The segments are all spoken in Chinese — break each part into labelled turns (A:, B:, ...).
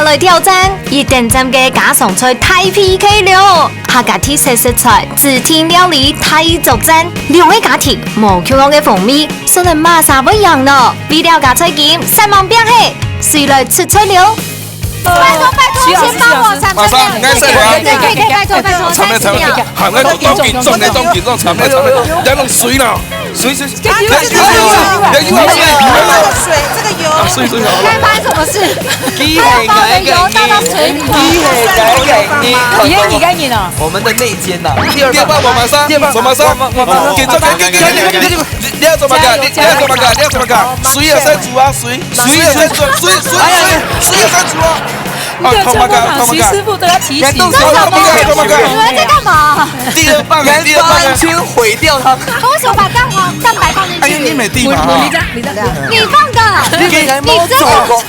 A: 下来挑战，一定站嘅家常菜大 PK 了。客家特色食材、自天料理大作战，两位家庭无缺我嘅蜂蜜，说能马上不一样咯。为了家菜game，三万变黑，谁来出菜了？拜托，先帮我3分钟，可以，拜托，30秒。
B: 行喺度當健中，你當健中，尋咩？有弄水啦，水，
C: 水，这个油，该发生什么事？还要把我的油倒到水里面。你该赢了。
D: 我们的内奸呐，
B: 第二棒我马上，健中，你要怎么干？你要怎么干？水也在煮啊，水也在煮啊。
C: 你的车工厂徐师傅都要提醒，你们在干嘛？
B: 第二棒
D: 完全毁掉它。
C: 为什么把蛋白放进去？
B: 哎呀，你没地嘛？
C: 你放的，你真的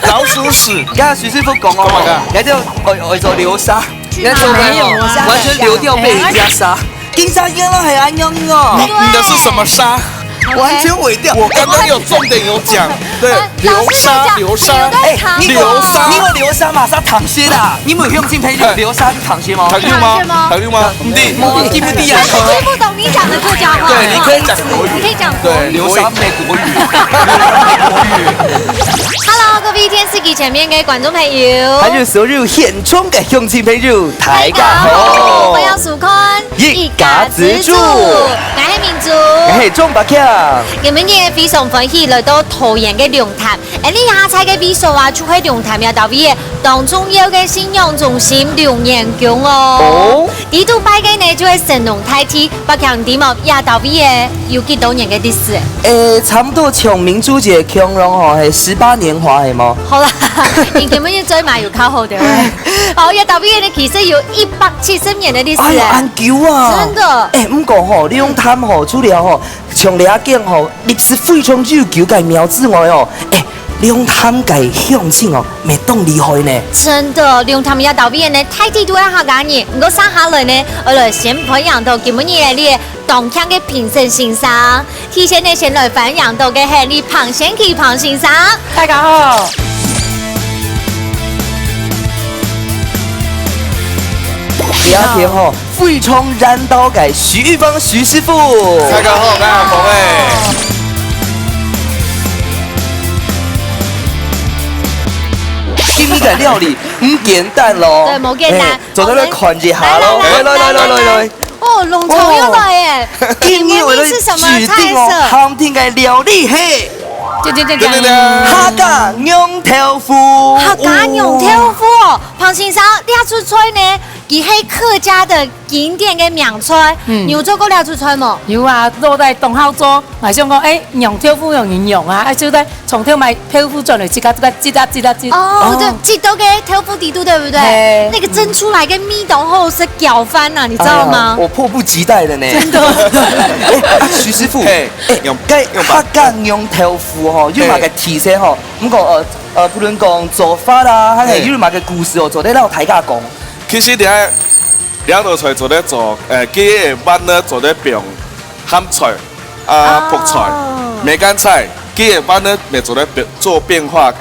B: 老鼠屎。
D: 刚刚徐师傅讲哦，人家就做流沙，人家没有完全流掉被人家杀。金沙应该系安样哦。
B: 你的是什么沙？
D: 完全毁掉！
B: 我刚刚有重点有讲，对，流沙，
D: 你以为流沙马上躺歇的？你没有用心培养流沙去躺歇吗？
B: 躺溜吗？不地，
D: 地不地啊？
C: 听不懂你讲的客家话。
B: 对，你可以讲国语，
C: 你可以讲国语。
D: 流沙美国语。
A: Hello， 各位电视机前面嘅观众朋友，
D: 还有所有现场嘅乡亲朋友，大家好！
A: 我要苏看
D: 一家之主，
A: 我系民族，
D: 我系庄百强。
A: 今日嘅非常歡喜來到桃園嘅龍潭，呢下菜嘅比數啊，就喺龍潭也到位嘅當中有嘅信仰中心龍岩宮哦。呢度拜嘅呢就係神農太子，百強點啊也到位嘅，有幾多年嘅歷史？
D: 差唔多從民主節強榮吼係18年華係冇？
A: 好啦，你根本要追埋要靠好啲。好，也到位嘅呢其實有170年嘅歷史。
D: 哎呀，安久啊！
A: 真的。
D: 唔過吼，龍潭吼主要吼。從你件吼，歷史非常悠久嘅苗之外哦，龍潭嘅鄉親哦，未當厲害呢。
A: 真的，龍潭也到位呢，太地都要客家人，我上下來呢，我來先培養到今日嘅當腔嘅評審先生，提前呢先來培養到嘅係你龐先奇龐先生，
C: 大家好。
D: 第二天吼，非常燃刀嘅徐玉芳徐師傅，
B: 大家好，
D: 今日嘅料理唔簡單咯，
A: 對，冇簡單，
D: 做到你看一下咯，來。
A: 哦，龍頭要來誒，
D: 今日我哋
A: 是什麼菜色？
D: 寒天嘅料理係。客家羊頭腐，
A: 客家羊頭腐，龐先生，你要出菜呢？佢係客家的經典嘅名菜，有做過了出菜冇？
C: 有啊，都在東口做，咪想講羊頭腐用營養啊，就在從頭買頭腐轉嚟，擠。
A: 哦，對，擠到嘅頭腐底肚，對不對？那個蒸出來嘅味道後是攪翻啊，你知道嗎？
D: 我迫不及待了呢。真的。徐師傅，用客家羊頭腐吼，要買個提色吼，咁個不論講做法啦，還係要買個故事哦，做得到大家講。
B: 其實兩道菜做咧做，幾個班咧做咧變鹹菜啊、卜菜、梅乾菜，幾個班咧咪做咧做變化。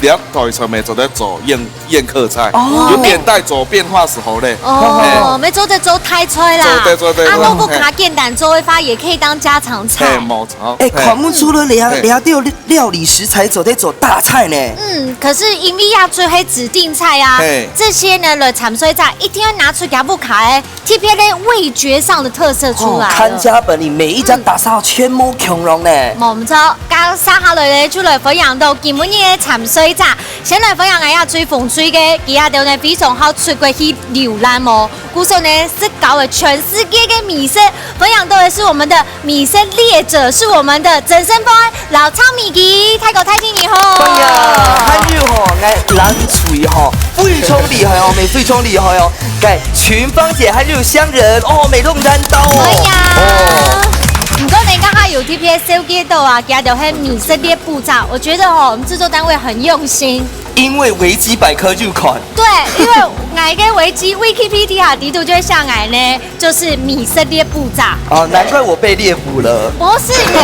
B: 兩道菜咪做咧做宴客菜，有點帶做變化時候咧。
A: 哦，咪做得做泰菜啦。
B: 做。
A: 啊，如果卡簡單做嘅話，也可以當家常菜。
B: 冇錯。
D: 看不出了兩道料理食材做得做大菜呢。
A: 可是因為要做係指定菜啊，這些呢來參賽者一定要拿出家不卡特別咧味覺上的特色出來。
D: 看家本領，每一家打掃全無窮榮呢。
A: 冇錯，加沙下來咧，就來分享到今日嘅參賽者，先來分享下最風趣嘅，其他條呢非常好出國去瀏覽哦。故說呢是搞了全世界嘅米食，分享到的是我們的米食列者，是我們的真身幫老昌米吉，泰國泰經你好。
D: 哎呀，還有吼，我冷嘴吼，非常厲害哦，非常厲害哦，該群芳姐還有鄉人哦，美弄燃刀哦。
A: 哎呀。唔該，你剛剛有 TPS 手機到啊，加到係米色列步驟，我覺得我們製作單位很用心。
D: 因为维基百科入款。
C: 对，因为矮嘅维基 Wikipedia 地图就会像矮呢，就是以色列部长。
D: 哦，难怪我被猎捕了。
C: 不是你，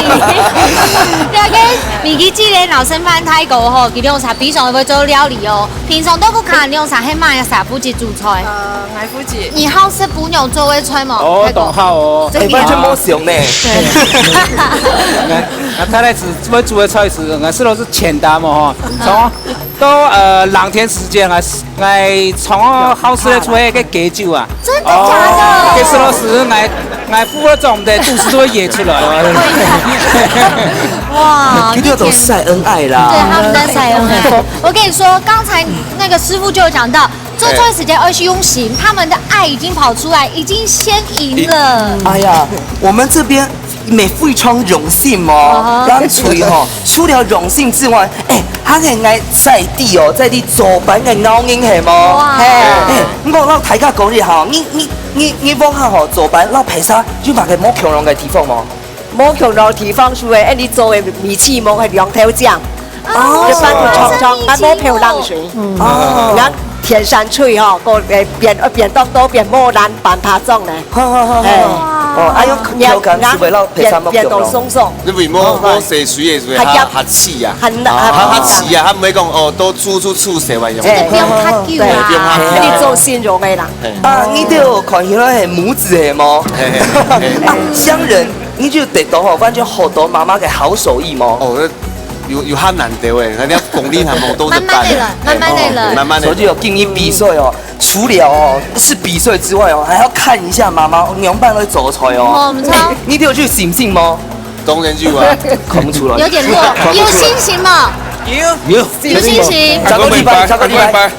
C: 那个米基记咧老生番泰国吼，佢用啥平常会做料理哦。平常都不看用啥黑马呀啥夫子煮菜。
E: 矮夫姐。
C: 你好是不用作为菜嘛？
F: 哦，懂好哦。
D: 哎，完全没熊呢。
F: 他来煮的菜是，是都是简单嘛哈，从都2天时间从好吃的出那个鸡酒啊。
C: 真的假的？
F: 给吃了时俺付了种的肚子都会野出来。
C: 哇，
D: 一定要都晒恩爱啦。
C: 对，他们在晒恩爱。我跟你说，刚才那个师傅就有讲到，做菜时间而是用心，他们的爱已经跑出来，已经先赢了。
D: 哎呀，我们这边非常荣幸哦，咱吹吼，除了荣幸之外，还係愛在地哦，在地做版嘅咬英係冇？咁我老大家講一下，你往下吼做版老排沙，有乜嘅冇強壯嘅地方冇？
E: 冇強壯地方是誒，你做嘅米翅冇係兩條醬，一般就長長，但冇漂浪水。哦，然後天山脆吼，個變當多變冇難辦拍種咧。
D: 哦，啊，用口感是為了排沙冇強
E: 變到鬆鬆。
G: 你為冇射水嘅時候，下刺啊，下刺啊，他唔會講哦，都煮食為用。
C: 不用卡久啊，
E: 你做鮮肉嘅人。
D: 啊，你都有看起來係母子嘅冇？啊，鄉人，你就得到吼，完全學到媽媽嘅好手藝冇？
G: 哦，有很難得誒，人家功力還冇都是
C: 慢慢的了，
G: 慢慢的。
D: 所以有經營比賽哦，除了哦是比賽之外哦，還要看一下媽媽娘扮會做菜哦。
C: 唔錯，
D: 你都有去信唔信嗎？
G: 當然有啊，
D: 看不出來。
C: 有點弱，有信心嗎？有信心。
D: 找個禮拜，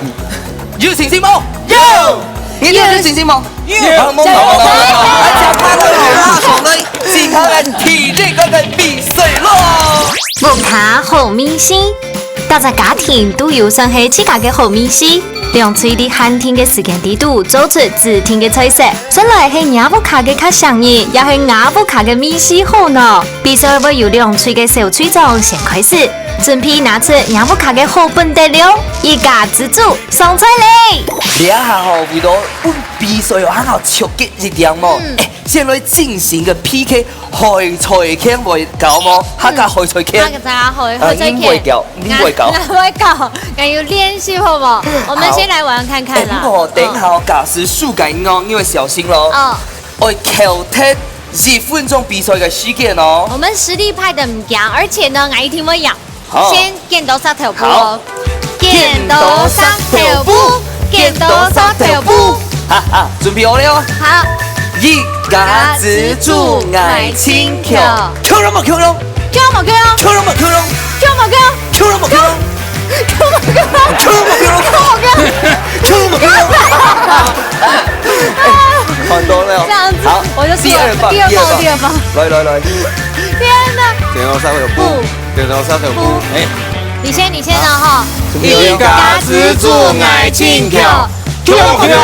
D: 有信心嗎？有。你都有信心嗎？有。加油！加油！健康嘅體力嘅比賽咯。
A: 木卡好明星，大家家庭都有算係自家嘅好明星。兩嘴的寒天嘅時間地度做出自天嘅菜色，雖然係亞布卡嘅較上癮，也係亞布卡嘅明星好呢。比賽會由兩嘴嘅小嘴長先開始，準備拿出亞布卡嘅好本得了，一家之主上菜嘞！
D: 你下吼為咗比賽有很好刺激一點麼？先來進行個 PK， 開菜傾會搞麼？客家開菜傾。
C: 那個咋開菜傾？
D: 你會搞，你會搞。
C: 我會搞，要練習好不好？我們先來玩看看啦。
D: 我等下我假使輸緊哦，你要小心咯。哦。我扣踢2分鐘比賽嘅時間哦。
C: 我們實力派的唔驚，而且呢，我一定會贏。先剪刀石頭布哦。剪刀石頭布，剪刀石頭布。
D: 哈哈，準備好了。
C: 好。
D: 一家之主愛情橋，橋龍冇橋龍，
C: 橋冇橋龍，
D: 橋龍冇橋龍，
C: 橋冇橋龍，
D: 橋龍冇橋龍，
C: 橋冇橋龍，
D: 橋龍冇橋龍，橋龍冇橋龍。看到了，
C: 這樣子，
D: 好，
C: 我就
D: 第二棒，來，
C: 天哪！
G: 剪刀石頭布，剪刀石頭布，
C: 你先了哈。
G: 一家之主愛情橋，
C: 橋冇橋龍。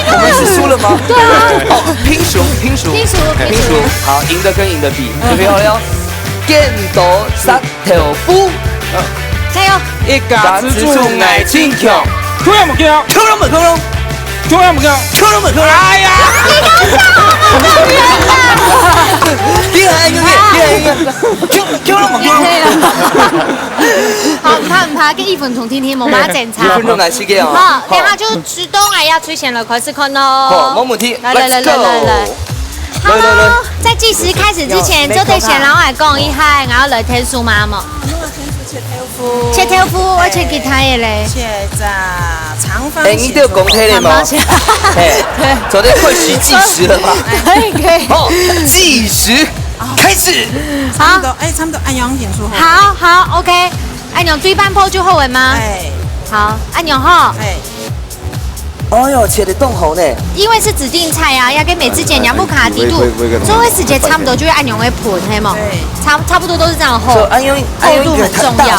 D: 我們是輸了嗎？
C: 對啊。
D: 哦，拼輸。好，贏的跟贏的比，準備好了。剪刀石頭布，
C: 加油！
F: 一家之主愛情橋，橋有冇橋？
D: 橋龍冇橋龍，
F: 橋有冇橋？
D: 橋龍冇橋龍。哎呀！厲害，橋龍冇橋龍。
C: 好，唔怕，跟1分鐘聽聽，我馬上檢查。
D: 1分鐘來試嘅哦。
C: 好，等下就知道我要出現了，開始看咯。
D: 好，冇問題。
C: 來。好，在計時開始之前，就得先讓我講一下，然後來聽數碼嘛。切豆腐，我切其他嘢咧。
E: 切炸長方形。
D: 你都有講聽的嗎？昨天會時計時了嗎？
C: 可以。
D: 好，計時開始。
E: 好，差不多按樣點數。
C: 好 ，OK。按鈕最半鋪就好嘅嗎？好，按鈕哈。
D: 哎呦，切得動好呢。
C: 因為是指定菜啊，要跟每次剪兩部卡底度，所以時間差不多就會按鈕會盤，係嗎？差不多都是這樣厚，厚度很重要。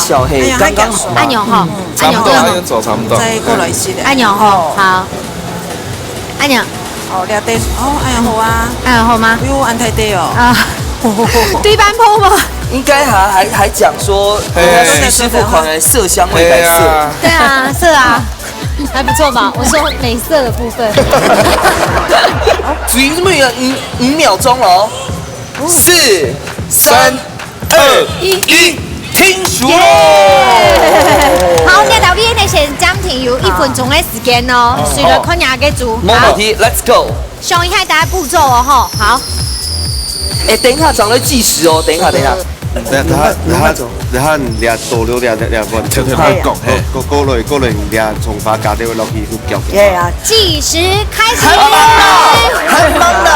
D: 剛剛好。
C: 按鈕哈，
B: 差不多，差不多。
E: 再過來試咧。
C: 按鈕哈，好。按鈕。
E: 哦，你地哦，按鈕好啊。
C: 按鈕好嗎？
E: 喲，按太低哦。
C: 啊。對半鋪嗎？
D: 应该还讲说，徐师傅可能色香味该色。
C: 对啊，色啊，还不错吧？我说美色的部分。
D: 注意，这么5秒钟哦，4、3、2、1，听熟喽！
C: 好，你到边你先暂停有1分钟的时间哦，随着看哪个组。
D: 没问题 ，Let's go。
C: 上一下大家步骤哦，吼，好。
D: 等一下，长在计时哦，等一下。
G: 然後你倒了兩個，跳講，過來兩從花架掉落去都腳。
C: 計時開始。
E: 很猛的，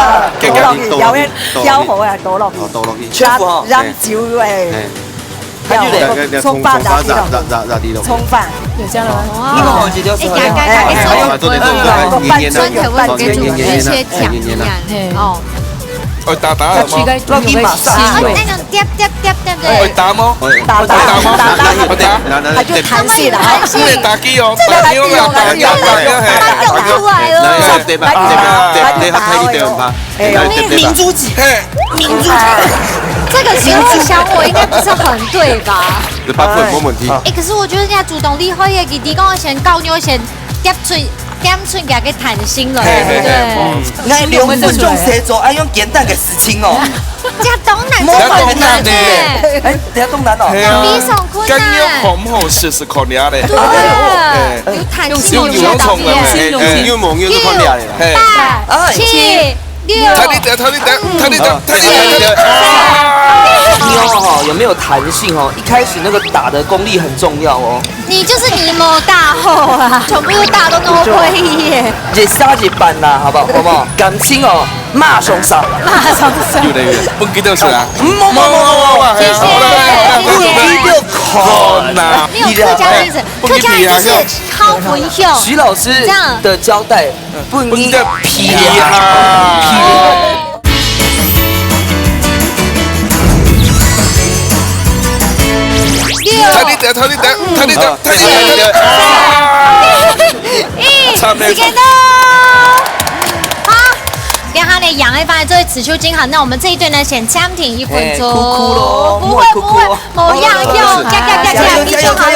E: 倒落去，有一腰好啊，倒落去，讓酒沖飯沖飯，
D: 有這樣的嗎？你們忘記掉是
C: 還有酸甜味跟煮一些醬一樣哦。
B: 我打了嗎？
D: 落去馬上。
C: 那種嗲
B: 我打嗎？
E: 打，
B: 我打。
E: 它就彈性了，
B: 不能打機哦，打機哦，打掉
C: 出來了。
D: 明珠子，
C: 這個時候想我應該不是很對吧？
G: 你8分冇問題。
C: 可是我覺得人家主動厲害嘅，佢講先教我先點出給佢彈性了，對不對？
D: 愛2分鐘寫作，愛用簡單嘅事情哦。
C: 這當然
D: 很難的，等下東南哦。
C: 比上困難。
B: 跟要好唔好試試看下咧？
C: 對，有彈性，有
B: 用衝嘅，
G: 要望要都看下嚟啦。
C: 8、7、6。
B: 睇你
D: 妞哈有沒有彈性哦？一開始那個打的功力很重要哦。
C: 你就是尼莫大後啊，全部打都挪回耶。
D: 一殺一半啦，好不好？好不好？感情哦，馬上殺。
B: 越嚟越不記得是啊。
C: 謝謝。沒有客家的意思，客家就是好混淆。
D: 徐老師的交代不應該皮
C: 時間到。好，跟他的羊一般做此處經好，那我們這一隊呢先暫停1分鐘。不會，某樣用，繼續好了。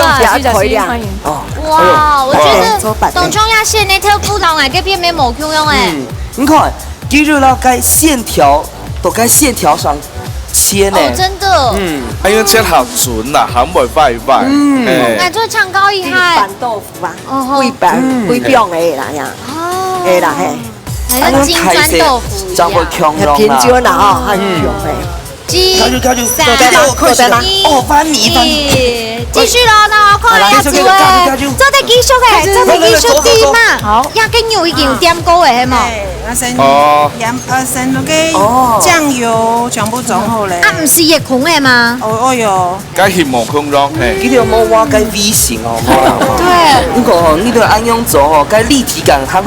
C: 哇，我覺得當中要寫那條褲浪嘅邊沒冇用誒。
D: 你看，肌肉要該線條都該線條上切呢。
C: 真的。
B: 因為切好準啦，很袂敗。
C: 哎，做唱高一嗨。
E: 板豆腐啊，貴重的啦呀。哦。哎啦嘿。
C: 還是金磚豆腐一樣。
E: 平均啦哦，很強的。
C: 雞。
D: 哦，翻米。
C: 繼續咯，那我看下子誒，做得技術啲嘛。好。呀，跟牛已經有點高誒，係冇？
H: 先那個醬油全部裝好咧。
C: 唔是熱孔誒嗎？
H: 哦喲。
B: 該希望空裝嘿。
D: 呢條冇挖該 V 型哦。
C: 對。
D: 如果呢個安用軸哦，該立體感還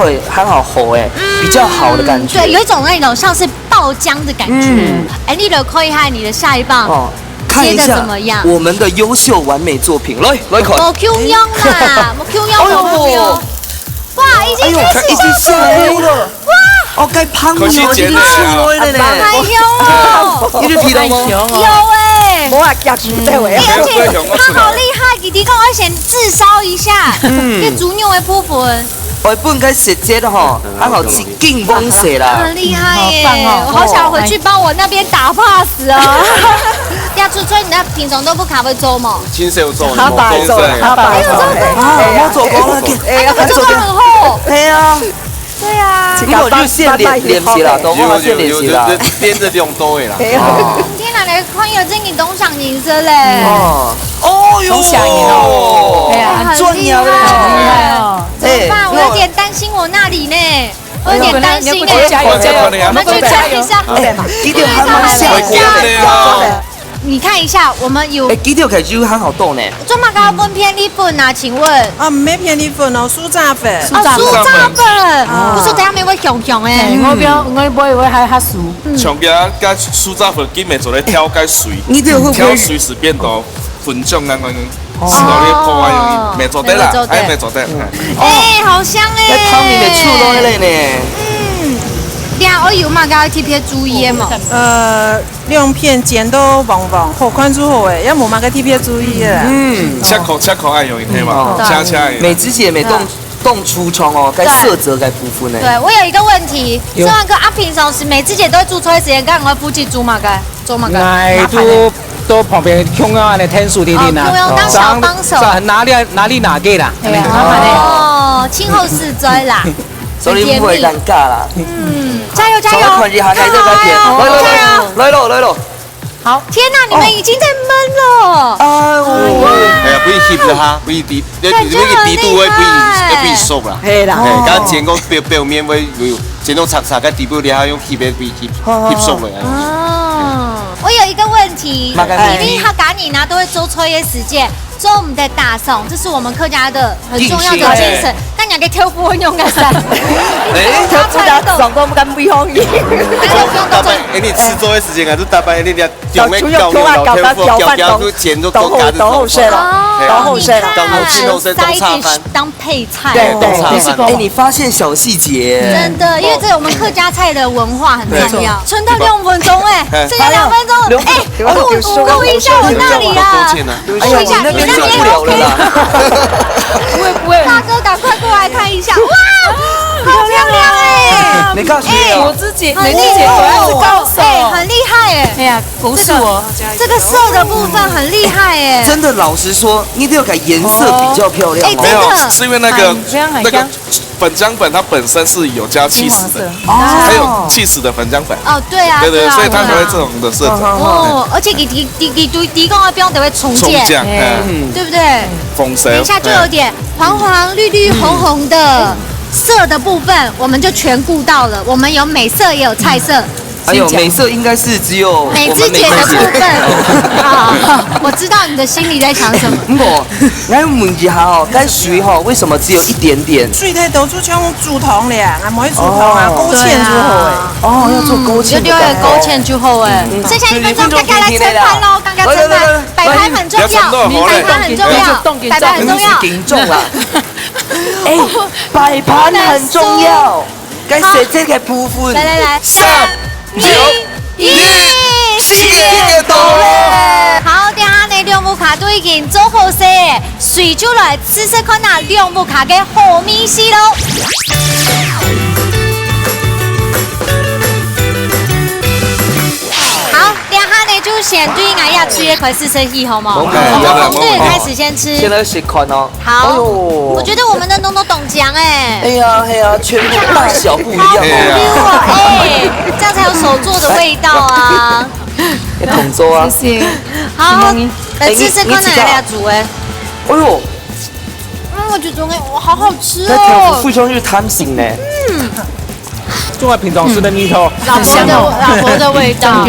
D: 好厚誒，比較好的感覺。
C: 對，有一種那種像是爆漿的感覺。哎，你都可以看你的下一棒。
D: 看一下我們的優秀完美作品，來看。
C: 冇 Q 用啦，冇 Q 用。哇，已經
D: 下黑了。哇，哦，該胖了，已經出來了呢。
C: 太香了，
D: 你這皮蛋嗎？
C: 有哎。
E: 我夾住對位。
C: 而且他好厲害，弟弟跟我先自燒一下，這豬肉的部分。
D: 我不應該食這的哈，還好吃勁崩死啦。
C: 很厲害耶！我好想回去幫我那邊打 pass 啊！亞出所以你那品種都不卡會做嗎？
G: 親手做，
E: 他白做，
D: 我做過了，
C: 他做得很厚。
D: 對啊，
C: 對啊。
D: 你有就現練習啦，都冇現練習啦。
G: 練得用多的啦。
C: 天哪，你看有這你東響銀色嘞！
D: 哦喲，
H: 東響銀哦，
C: 對啊，
D: 很厲害。
C: 怎麼辦？我有點擔心我那裡呢，我有點擔心哎。
H: 加油！
C: 我們去看一下。
D: 呢條還蠻小的。
C: 你看一下，我們有。
D: 呢條其實很好動呢。
C: 做乜搞分片呢份啊？請問？
H: 啊，唔係片呢份哦，酥炸粉。
C: 酥炸粉。我說等下咪會香香誒。
H: 我以為係較酥。
B: 像個加酥炸粉，基本做咧挑個水，挑水是變到粉漿咁樣。是到你破壞容易，沒做得啦，沒做得。
C: 哎，好香哎！
D: 喺湯裡面出到嚟呢。
C: 俩我有嘛个特别注意的嘛？
H: 亮片剪都旺旺，好看就好诶，也冇嘛个特别注意的。
B: 切口爱用的嘛，切。
D: 美芝姐每动出窗哦，该色泽该部分呢。
C: 对，我有一个问题，这万哥啊，平常时美芝姐都会做出来时间，刚我夫妻做嘛个，做嘛个？
F: 都旁边控用的天数听听啦，
C: 当小帮手，
F: 哪里哪个啦？
C: 哦，亲后事追啦，
D: 所以不会尴尬啦。
C: 加油加油！
D: 团结下来就该甜，来咯。
C: 好，天哪，你们已经在闷了。
G: 哎呀，不易 keep 哈，不易低，你低度会不易熟啦。
E: 係啦，
G: 剛剪個表面會剪到擦，跟底部你還用 keep 會 keep 熟了。
C: 我有一个问题，你立哈赶你呢都会周抽一些时间，做我们的大送，这是我们客家的很重要的精神。但两个挑夫用个噻，
E: 他不得上都唔敢不用意。
G: 大班，你吃做的時間啊，都大班你哋用嘅教剪都都夾
E: 都好食啦，都好食啦，
C: 塞一点当配菜。
D: 对，你发现小细节，
C: 真的，因为这我们客家菜的文化很重要。存到6分钟剩下2分钟，录一下我那里啦，录一下你那边也 OK 不会，大哥赶快过来看一下，哇，好漂亮哎！
D: 没告诉你，
E: 我自己
C: 很厉害，很厉害哎！
E: 哎呀，不是我，
C: 这个色的部分很厉害哎！
D: 真的，老实说，你得要改颜色比较漂亮。
B: 没有，是因为那个粉浆粉它本身是有加气死的，还有气死的粉浆粉。
C: 哦，对啊，
B: 对，所以它才会这种的色泽。
C: 哦，而且提供的不用得会重建，对不对？
B: 丰盛。
C: 等一下就有点黄黄绿绿红红的色的部分，我们就全顾到了。我们有美色也有菜色。
D: 还有美色应该是只有
C: 美芝姐的部分啊，我知道你的心里在想什么。
D: 我问一下哦，该水哈为什么只有一点点？
H: 水太多就像煮汤咧，啊，唔可以煮汤啊，勾芡就好诶。
D: 哦，要做勾芡。
C: 就勾芡就好诶。剩下1分钟，刚刚来称盘喽，刚刚称盘，摆盘很重要，摆盘很重要，摆盘很重要。
D: 顶重啦。哎，摆盘很重要。该谁这个部分？
C: 来，3、2、1，
D: 新年到了！
C: 好，等下呢，两木卡都已经做好势，水就来试试看那两木卡嘅好米丝咯。好，等下呢就先对俺要吃一块试试一好吗？我们从队开始先吃。
D: 现在是看哦。
C: 好，我觉得我们的东懂讲哎。
D: 哎呀，全部大小不一样
C: 哦。哎，这样才有手做的味道啊。
D: 同桌啊。
E: 谢谢。
C: 好，来吃吃看哪来煮哎。
D: 哎呦。
C: 我觉得哇，好好吃哦。
D: 那条富兄就是贪心呢。
F: 做平常吃的米头，
C: 老婆的味道。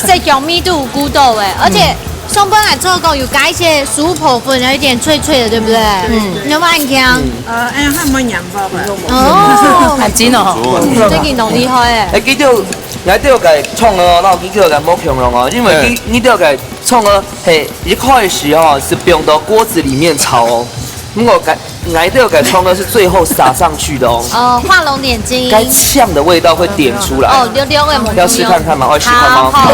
C: 在表密度咕豆哎，而且松本来做工有加一些酥婆粉，有一点脆脆的，对不对？有没有很香？
H: 哎呀，还冇洋包吧？
C: 哦，很真哦，最近弄厉害哎。
D: 记到，你都要给创哦，那记到给冇平容哦，因为你都要给创哦，嘿，一开始哦是放到锅子里面炒哦。如果来都要改葱呢，是最后撒上去的哦。
C: 画龙点睛。
D: 该呛的味道会点出来。
C: 哦，溜溜的蘑菇。
D: 要试看看吗？要试看吗？
C: 好。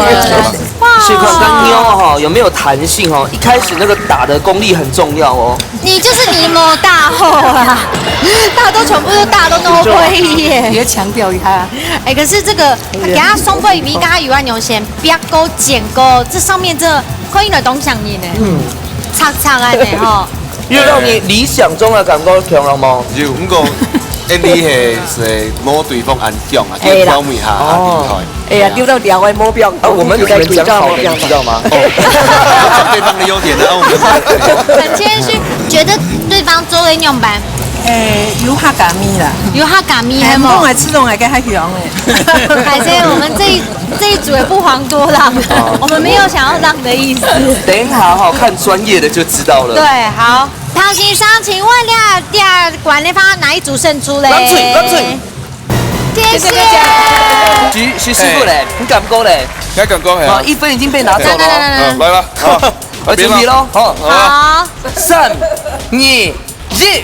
D: 试看跟妞哈有没有弹性哦？一开始那个打的功力很重要哦。
C: 你就是尼莫大后啊！大家都全部都大都 no 会耶。
E: 你要强调一下。
C: 哎，可是这个给他松贝米，给他鱼丸牛线，煸勾剪勾，这上面这可以的东西呢。擦擦安呢哈。
D: 要让你理想中的感觉强了吗？
G: 有，不过，你是摸对方安强啊，去挑美下厉害。
E: 哎呀，丢到两位摸标，
D: 我们可能讲好的，你知道吗？
G: 讲对方的优点呢，我们
C: 很谦虚，觉得对方做的样板。
H: 有哈嘎咪啦，
C: 有哈嘎咪还
H: 冇？我爱吃东还给还香诶。
C: 海鲜，我们这一组也不遑多让，我们没有想要让的意思。
D: 等一下哈，看专业的就知道了。
C: 对，好，唐先生，请问第二管理方哪一组胜出嘞？
D: 冷嘴。
C: 谢谢。
D: 徐师傅嘞，你敢过嘞？
B: 该敢过
D: 啊！1分已经被拿走了。
B: 来了，好，
D: 来准备喽。
C: 好。3、
D: 2、1。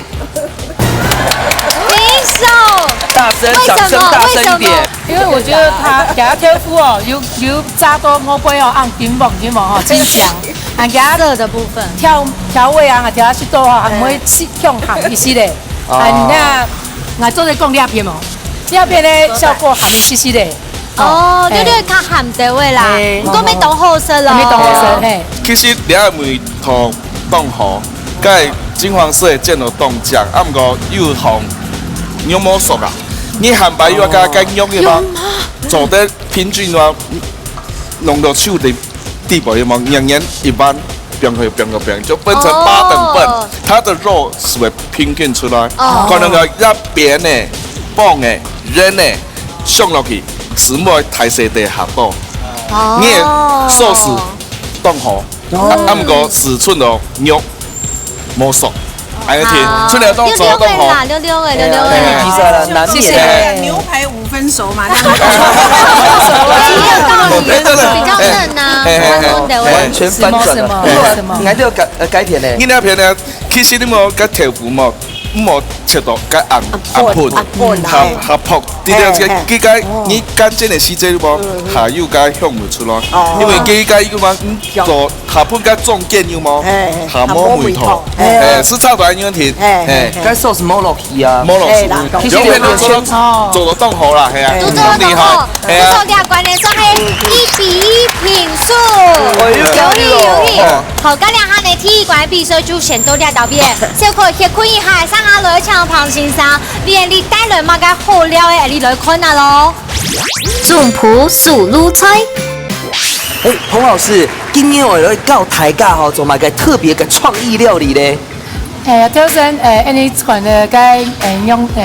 C: 平手。
D: 大声，掌声大声一点。
H: 因为我觉得他给他挑夫哦，有炸多魔鬼哦，按金棒哦，真香。啊，给他
C: 色的部分，
H: 调味啊，调下去多哦，还会向鹹意思的。啊，我做在讲兩片哦，兩片咧效果鹹意思的。
C: 哦，你較鹹地味啦，唔過要當好色咯。
H: 沒當好色嘿。
B: 其實你阿梅同凍河，佮金黃色見到凍醬，啊毋過又紅牛毛熟啊，你鹹白又加干肉嘅嘛，做得平均話弄到手的地步有冇？兩年一般。變就分成8等份，它的肉是會平均出來，可能要一邊呢、磅呢、人呢上落去，是冇太細地下多。你壽司凍河，啊唔過4寸的肉冇熟，安尼聽，出嚟凍做凍河。
C: 溜嘅，
H: 謝謝。牛排5分熟嘛，
C: 比較嫩啊，
D: 完全翻轉了。
H: 什麼？
D: 我都要改片咧。
B: 你那片呢？其實你冇個豆腐冇切到個硬盤，合撲。啲咧幾個你乾淨的時間冇，下又個向唔出來，因為幾個要嘛做下盤個中間要冇，下冇梅頭，是差多樣聽。
D: 該壽司冇落去啊，
B: 冇落去，有片都做到凍好啦，係啊，
C: 都做到凍好。不錯嘅關鍵說係1比1平數，有理。好，今日下呢體育館比賽就先到呢度邊，小可以可以下上下來搶旁先生，連你帶來嘛個好料嘅，你來看下咯。
A: 總鋪素滷菜。
D: 彭老師，今年我來教大家吼，做埋個特別嘅創意料理咧。
H: 挑選呢款嘅用客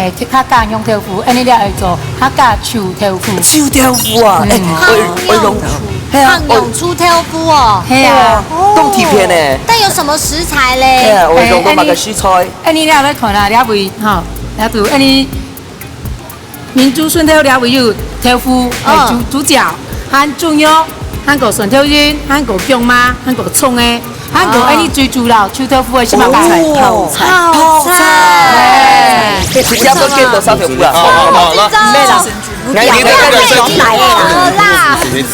H: 家用豆腐，呢啲係做客家臭豆腐。
D: 臭豆腐啊，
C: 漢用出豆腐哦，
H: 係啊，
D: 凍鐵片咧。
C: 但有什麼食材咧？
D: 係啊，我用到埋個蔬菜。
H: 呢啲咧看啊，呢位嚇，呢度呢民族順豆呢位有豆腐、豬腳、和豬肉、和個順豆丸、和個姜媽、和個蔥嘅。韓國呢最主要臭豆腐係什麼菜？
C: 泡菜。
D: 新加坡見到燒豆腐啊！
B: 好啦，
C: 咩啦？
B: 你
C: 來啦！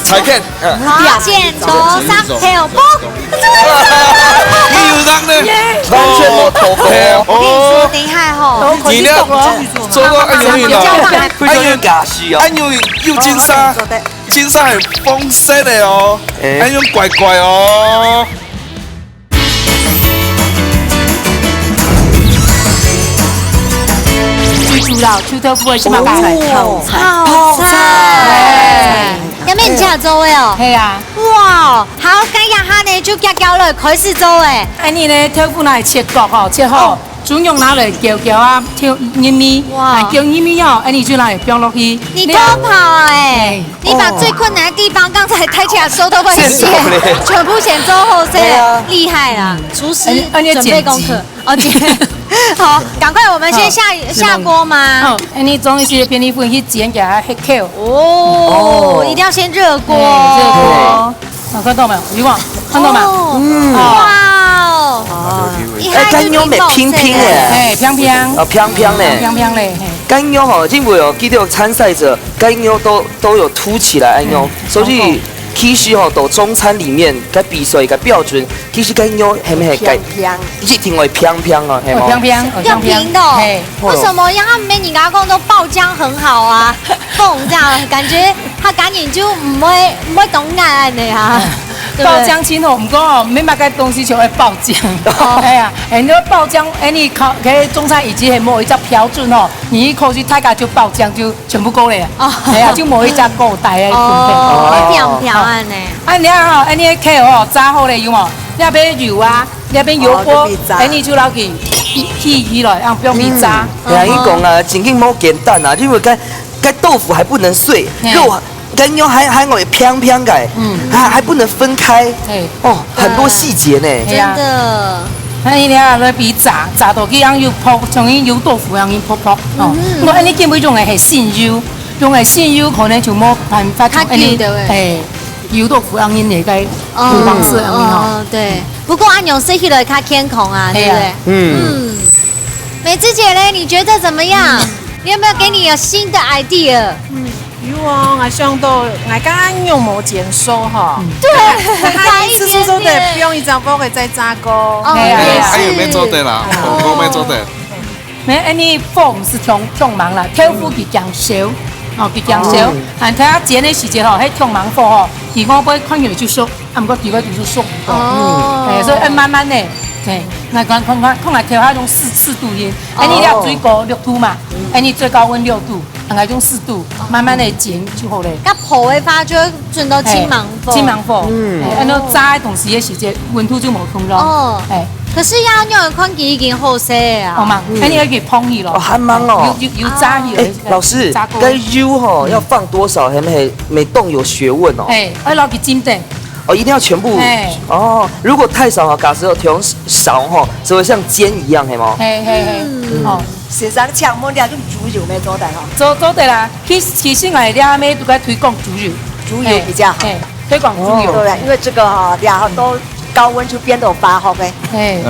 B: 菜片，
C: 剪刀石頭布。
B: 你有人呢？
D: 完全冇頭髮
C: 我跟你說，厲害吼！
B: 你呢？做個安牛魚啦，安牛有金沙，金沙係豐色的哦，安牛怪怪哦。
H: 最主要臭豆腐係什麼菜？
C: 泡菜。有咩唔知做嘅哦？
H: 係啊。
C: 哇，好，今日下呢就交來開始做誒。
H: 呢呢豆腐呢切角吼，切好，專用拿嚟攪啊，挑玉米，攪玉米後，呢就拿嚟放落去。
C: 你偷跑誒！你把最困難的地方，剛才抬起來手都會寫，全部先做好些，厲害啦！廚師準備功課。好，趕快我們先下鍋嗎？
H: 好，你裝一些便利粉去煎，給它黑口。
C: 哦，一定要先熱鍋。
H: 熱鍋。看到沒有？魚網，看到嗎？
C: 哇哦！
D: 乾肉咪平平嘅，
H: 平平。
D: 平平咧。
H: 平平咧。
D: 乾肉吼，因為哦，記得參賽者乾肉都有凸起來，乾肉，所以其實吼到中餐裡面個比賽個標準，其實乾肉係咪係一定會平平哦，係嗎？
C: 平平的。為什麼？因為他們人家講都爆漿很好啊，蹦這樣感覺他趕緊就唔會懂眼嘅嚇。
H: 爆漿前後唔過哦，每買個東西就會爆漿。係啊，你爆漿，你考喺中餐已經係冇一隻標準哦，你一口去大家就爆漿就全部夠咧。係啊，就冇一隻夠大嘅。
C: 哦，漂漂啊呢。
H: 啊，你啊，你嘅客哦炸好咧有冇？你那邊油啊，你那邊油鍋，你就攞佢起來，讓表皮炸。
D: 係啊，你講啊，真經冇簡單啊，因為個豆腐還不能碎，肉。乾肉還會平平嘅，還不能分開，哦，很多細節呢。
C: 真的。
H: 你睇下比炸到佢樣要撲，像啲油豆腐樣要撲撲。哦，我你基本用嘅係鮮油，用係鮮油可能就冇辦法用誒油豆腐樣嚟嘅土方式樣
C: 哦，對。不過按用食起來較健康啊，對不對？美芝姐咧，你覺得怎麼樣？你有没有给你有新的 idea？
H: 有哦，我想到我刚用毛剪收哈，
C: 对，差一
H: 次数都
C: 点点
H: 得不用一张包给再炸锅。
C: 哦，也
B: 还有没
C: 是。
B: 做的啦？我没做的。
H: 没，你缝是痛忙啦，挑夫佢强少，哦，佢强少，但睇下剪的时节吼，迄痛忙货吼，如果不看起就熟，啊，唔过如果就是熟唔到，所以慢慢的，那看来挑下种4度烟，你要最高6度嘛，你最高温6度，那种4度，慢慢的剪就好嘞。
C: 甲破的话就会转到金芒风。
H: 金芒货，那炸的同时的时节温度就冇同咯。
C: 哦，可是要用看起已经好些啊。
H: 好嘛，你要给烹起咯。
D: 哦，还忙哦。
H: 有炸起。
D: 老师，该油哈要放多少？每栋有学问哦。
H: 要落去煎蛋。
D: 哦，一定要全部。哦，如果太少啊，假使调少哈，只会像煎一样，系吗？
H: 哦。
E: 先生抢问了，用猪油没做的哈。
H: 做对啦，其实我哋阿妹都在推广猪油，
E: 猪油比较好。
H: 推广猪油。
E: 对，因为这个哈，两个都高温就变得发好呗。
C: 对，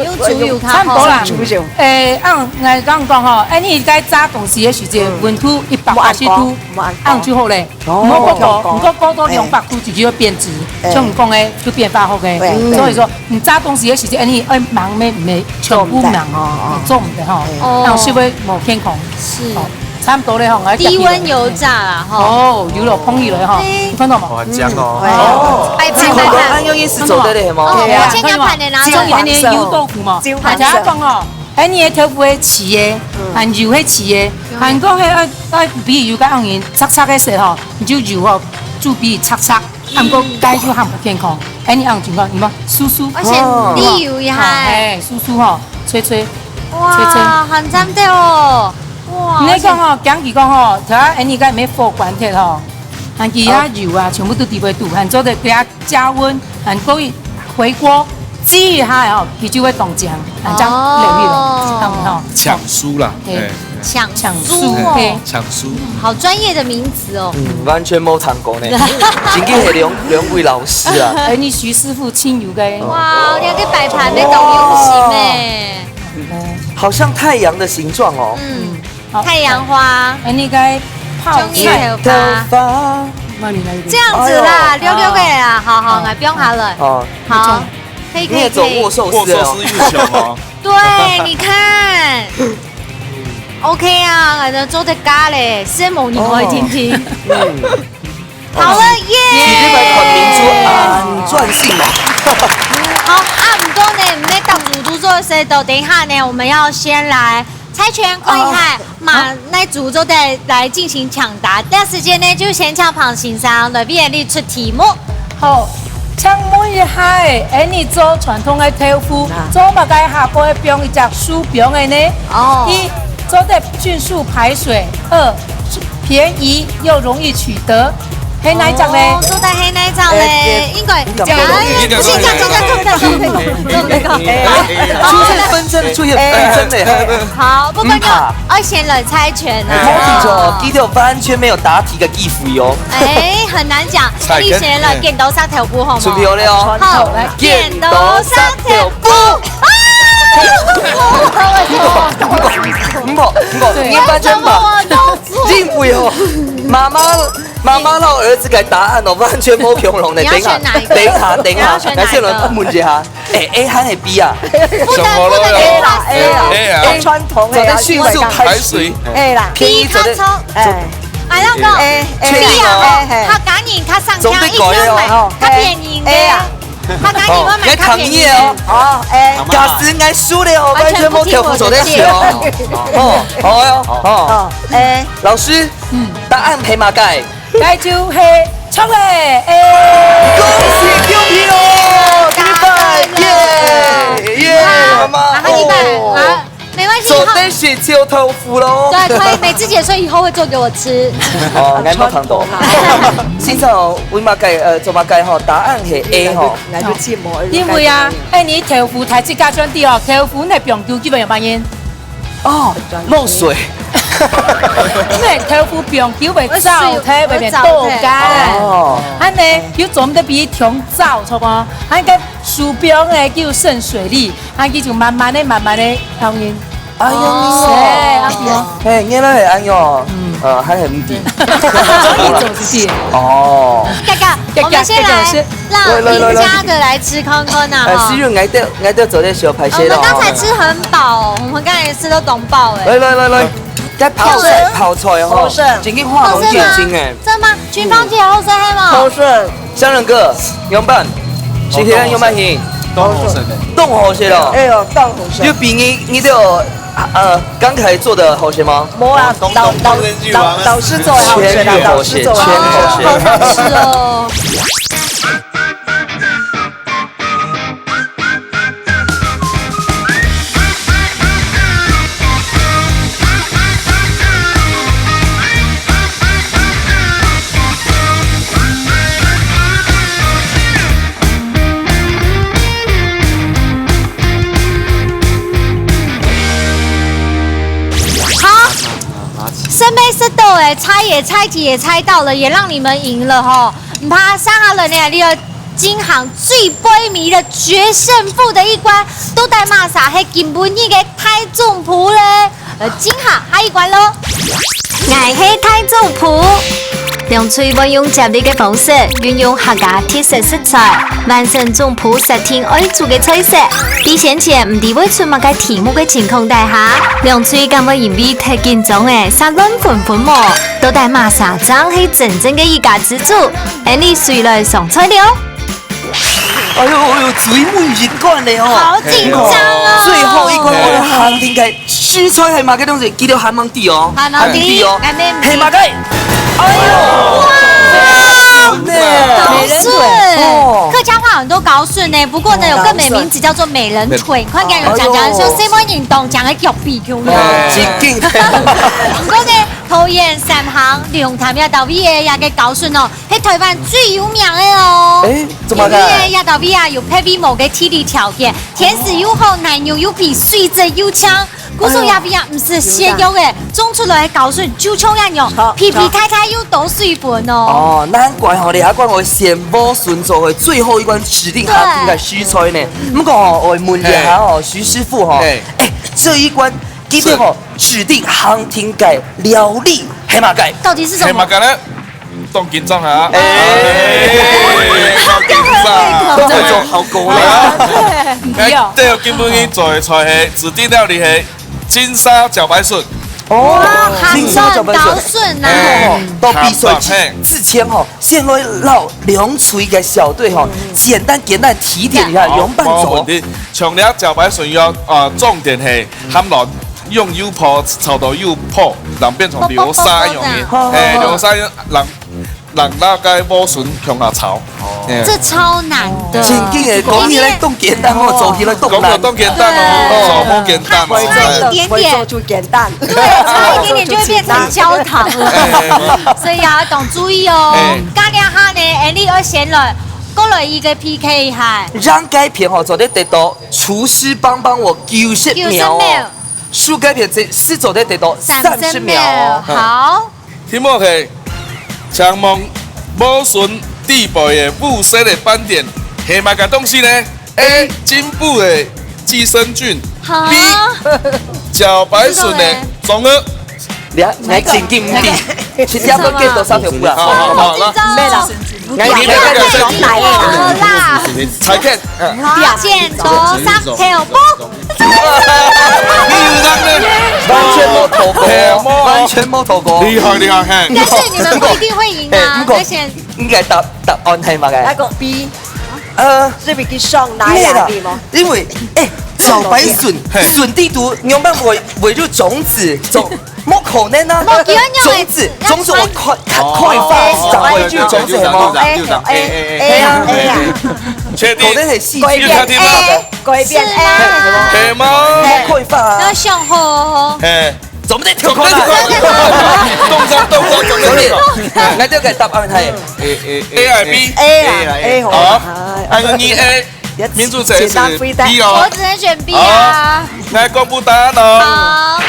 C: 用猪油
H: 差不多啦。
E: 猪油。
H: 我讲吼，你该炸东西的时节，温度180度，按就好嘞。唔过过到200度就要变质，像你讲的就变发好嘅。所以说，你炸东西的时节，你忙咩全部忙哦，做唔得吼，那是会冇健康。
C: 是。
H: 差不多嘞吼，
C: 低温油炸啦哈。
H: 哦，油了烹起来哈，你看到吗？
G: 好香哦。
C: 摆盘。
D: 按用意思做得嘞，系吗？
C: 我先要盘的拿
H: 种一年油豆腐嘛，大家讲哦，你的豆腐会起的，含油会起的，含讲比如油甲用盐擦擦的时候，你就油哦煮比擦擦，不过该就含不健康。你用情况，你嘛酥酥，
C: 而且低油也还，
H: 酥酥哈，脆脆，
C: 哇，很赞的哦。哇！
H: 你讲吼，讲起讲吼，睇下你家咩火关铁吼，含其他油啊，全部都低温度，含做的给它加温，含可以回锅激一下哦，它就会冻浆，含这样流利了，看不到？
B: 抢酥啦，
C: 抢
H: 酥，
B: 抢酥，
C: 好专业的名词哦。
D: 完全冇听过呢，真嘅系两位老师啊。
H: 你徐师傅亲油嘅。
C: 哇，两个摆盘没懂用心诶。
D: 好像太阳的形状哦。
C: 太阳花，
H: 你该泡
C: 菜头发，这样子啦，溜溜的啦，好，我不用它了。好，可以。
D: 你也走握寿司
B: 又穷哦。
C: 对，你看，OK 啊，我的做的咖嘞，羡慕你可以听听。好了耶！
D: 你日本很民族安转性嘛。
C: 好，唔多呢，唔咧当主都做谁都等一下呢，我们要先来。猜拳看一看，那组就得来进行抢答。第一时间呢，就先请庞先生来为你出题目。
H: 好，请问一下，你做传统的豆腐，做乜该下锅的饼一只酥饼的呢？一，做得迅速排水；二，便宜又容易取得。黑奶酱嘞？
C: 做得黑奶酱嘞，应该讲，不是讲，
D: 出现纷争，出现纷争嘞。
C: 好，不过要先来猜拳啊。
D: 冇记错，记得完全没有答题的意思哟。
C: 很难讲。你先来剪刀石头布好吗？
D: 准备好了哦。
C: 好，来剪刀石头布。
D: 唔好，你完全把进步哟。妈妈让儿子改答案哦，完全冇恐龙的。等一下，来先轮问一下。A 还是 B 啊？
C: 不能
E: A 啊，传统的
D: 迅速排水。
E: A 啦
C: ，B 较粗，哎，那个 B 啊，他赶紧他上枪一定买，他便宜的。他赶紧我买较便宜哦。
D: 假使爱输了哦，完全冇跳舞做得学哦。好哟，老师，答案系嘛解？
H: 解就是错嘞。
D: 恭喜恭喜哦，耶，妈妈
C: 哦，没关系，
D: 做的是臭豆腐喽。
C: 对，可以，美智姐说以后会做给我吃。
D: 哦，爱冇糖多。现在哦，为嘛解做嘛解吼？答案是 A 吼。
H: 因为啊，你豆腐太自家装啲哦，豆腐你不用丢，基本有乜嘢？
D: 哦，漏水。
H: 因为豆腐不用丢，会燥，睇外面豆干。哦。安尼要做唔得比调燥，错吗？安个薯饼诶叫渗水力，安佢就慢慢的用。
D: 哎呦，
H: 阿
D: 嘿，原来係安樣，還係唔掂。哦。
C: 嘎嘎，我们先来让赢家的来吃看看呐哈。
D: 思潤挨到做啲小排
C: 我
D: 泄咯。
C: 们刚才吃很饱，我们刚才吃都懂饱哎。
D: 來，在泡菜哦，已經畫龍點睛誒。
C: 真的吗？群芳姐好生黑吗？
E: 好顺，
D: 香人哥，用辦，今天用辦行，凍好些咯。
E: 哎呦，当好顺。
D: 就比你的剛才做的好些嗎？
E: 冇啊，老師做的好吃啦，老師做的
C: 好想吃哦。圣杯是豆哎，猜题也猜到了，也让你们赢了哈。唔怕三下人呢，呢個金行最悲迷的決勝負的一關，都帶馬薩係根本呢嘅太中譜咧。金行下一關咯，
A: 愛係太中譜。梁翠運用接力嘅方式，運用客家特色食材，完成中譜10天愛做嘅菜色。比先前唔知會出乜嘅題目嘅情況底下，梁翠咁會因為太緊張誒，殺亂紛麼，都帶馬薩張係真正嘅一家之主。而你誰來上菜了？
D: 哎呦，嘴滿熱乾嚟哦！
C: 好緊張哦！
D: 最後一關我嘅行天雞，蔬菜係乜嘅東西？記到鹹芒地哦，
C: 鹹芒地哦，
D: 係乜嘅？哎呦！
C: 高順，客家話很多高順呢，不過呢有個美名字叫做美人腿，快啲有講說什麼運動講嘅腳臂咁樣。不過呢，桃園三行龍潭亞道 V 嘅也嘅高順哦，係台灣最有名嘅哦。
D: 怎麼嘅？
C: 亞道 V 啊有配備某個體力條件，甜食又好，奶油又皮，水質又強。古數亞 V 啊唔是鮮肉嘅，種出來嘅高順就像一樣，皮皮開開又多水分哦。
D: 哦，難怪我哋下關我先冇順做嘅最後一關指定行天嘅蔬菜呢。不過我問一下哦，徐師傅哈，這一關記得哦，指定行天嘅料理係乜嘅？
C: 到底是什麼？
B: 係乜嘅咧？當緊張啊！
C: 好緊張，
D: 都會做好高啦。
B: 這個基本做嘅菜係指定料理係金沙茭白筍。
D: 哦，
C: 金沙茭白筍啊！
D: 到比賽之前哈，先來撈兩錘嘅小隊哈，簡單提點一下，用伴做。
B: 長料茭白筍要重點係含落用油泡炒到油泡，讓變成流沙一樣嘅，流沙讓那個莴筍向下炒。
C: 這超難的。
D: 前幾日講起來動簡單哦，做起來動難。
B: 動簡單哦，做冇簡單哦。
C: 差一點點
E: 就簡單。
C: 對，差一點點就會變成焦糖了。所以要懂注意哦。加兩下呢，你要先來，過來一個 PK 下。
D: 讓該片哦做得得到廚師幫我90秒哦。輸該片是做得得到30秒。
C: 好。
B: 題目係請問莴筍地部嘅霧色嘅斑點係乜嘅東西呢 ？A. 進步嘅寄生菌 ，B. 茭白筍嘅種子。
D: 你前幾唔掂，前兩個見到三條褲啦。
B: 好啦，
E: 咩啦？
C: 啦，
B: 睇看，
C: 剪刀石頭布。
D: 完全冇投過，
B: 厲害，
C: 但是你們不一定會贏啊，那些
D: 應該答案係乜嘅？
E: 那個 B，是比較上哪
D: 咩啦
E: 樣？
D: 因為茭白筍筍地圖，你用辦法圍入種子，冇可能啊！種子我開發就圍住種子係冇。
E: A 啊，
B: 確定？
D: 可能係細
B: 要確定嗎？
E: 改變 A，
B: 係嗎？
D: 冇開發啊！
C: 要上好。
D: 做乜嘢跳過來？
B: 動作，
D: 所以我呢個答案係
B: A 係 B。
E: A 好。
B: 好，按個2 A。民主者是 B 哦。
C: 我只能選 B 啊。
B: 來公布答案哦。
C: 好。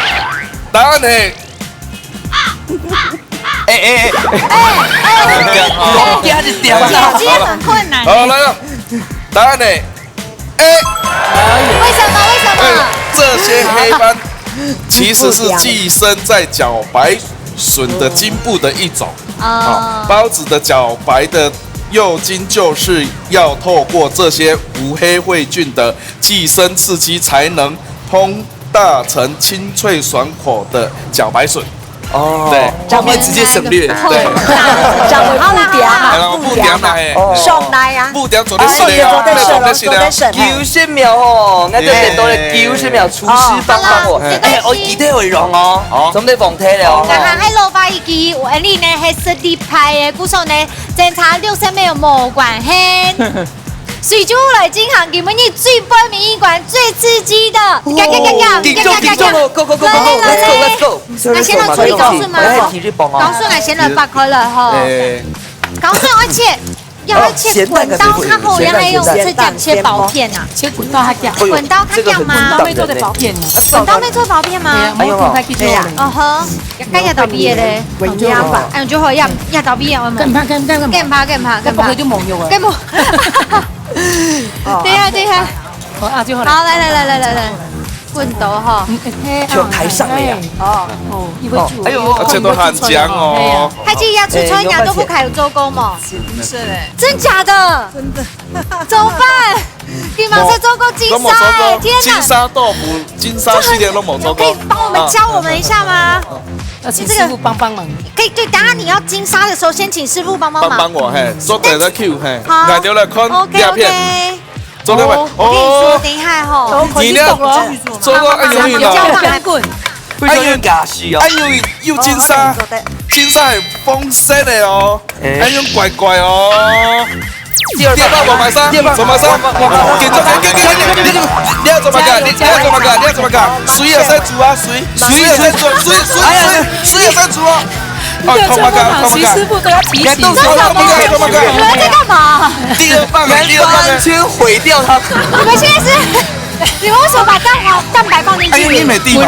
B: 答案係。
C: 今天很困難。
B: 好，來了，答案係 A。
C: 為什麼？
B: 這些黑斑其实是寄生在茭白笋的茎部的一种。孢子的茭白的幼茎就是要透过这些无黑细菌的寄生刺激，才能烹大成清脆爽口的茭白笋。
D: 哦，
B: 对，
D: 我们直接省略。
B: 对，
E: 长得不甜
B: 哎
E: 嘛，
B: 不甜啦嘿，
E: 送来啊，
B: 不甜做得是的哦，做得是的。
D: 九十秒哦，我哋嚟到咧90秒厨師幫幫我。我記得會用哦，咁你放睇了。
C: 然後喺老花一支，有安尼呢係實地派嘅，故說呢檢查60秒冇關係。水煮來進行，佢們你最不免疫館最刺激的，
D: 緊張咯 ，Go go go go go，Let's go。
C: 那先來處理高順嘛，高順來先來拔開了哈。高順而且要切滾刀，它後面還有是講切薄片啊，
H: 切滾刀它夾，
C: 滾刀它講嗎？
H: 刀妹做的薄片，
C: 滾刀妹做薄片嗎？
H: 冇用太記住。
C: 哦呵，該入到畢業咧，
E: 滾壓吧，
C: 哎，最後入到畢業我們，
H: 更怕更怕更怕，
C: 更怕，
H: 不可就冇用啊。
C: 更冇。對下，
H: 好啊，最後
C: 好來，滾刀哈，
D: 就台上了呀。
H: 哦，一會煮。
D: 哎呦，
B: 而且都很香哦。
C: 還記得出春芽都不開有做工嗎？
E: 是嘞，
C: 真假的？真的。怎麼辦？你馬上做過金沙哎！天哪！
B: 金沙豆腐、金沙系列都冇做
C: 可以
B: 過。
C: 幫我們教我們一下嗎？
H: 要請師傅幫忙。
C: 可以，對，等下你要金沙的時候，先請師傅幫忙。
B: 幫我嘿，做第個 Q 嘿，
C: 好
B: 挨掉來看兩片，
C: OK。
B: 做得
C: 我跟你說，等一下吼，
B: 你呢？做個哎呦
C: 教
B: 喲，
C: 法
H: 滾。
D: 哎呦，假是哦
B: 哎。呦要金沙，金沙係豐色的哦，哎呦怪怪哦。第二包我買三，我買三，給你要怎麼幹？你要怎麼幹？水也在煮啊，水也在煮，水也在煮啊。
H: 沒有做過好，徐師傅都要提醒。
C: 你們在幹嘛？
B: 第二棒，
D: 完全毀掉它。
C: 你們現在是，你們為什麼把蛋白放進去？
B: 你沒地嘛？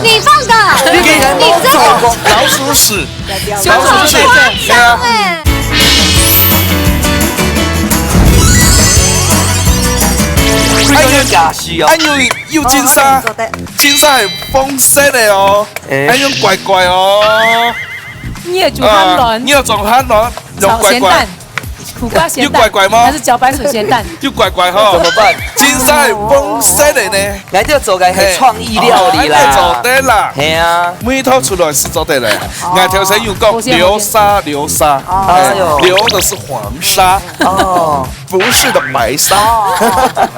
H: 你
C: 放的，你這個
B: 老鼠屎，
C: 誇張哎。
D: 哎呦，假是哦。
B: 哎呦要金沙，金沙係豐色的哦，哎呦怪怪哦。
H: 你也煮漢卵
B: 你，要種漢卵，用怪怪
H: 炒鹹蛋，，苦瓜鹹
B: 又
H: 蛋，
B: 怪怪嗎
H: 還是茭白水鹹蛋？
B: 又怪怪哈，
D: 怎麼辦？
B: 金沙係豐色的呢，
D: 我哋做嘅係創意料理
B: 做
D: 啦。
B: 得啦。
D: 係啊。
B: 每套出來是做得嘞，俺條先有講流沙，
D: 哎呦
B: 流的是黃沙，
D: 哦。
B: 不是的白沙。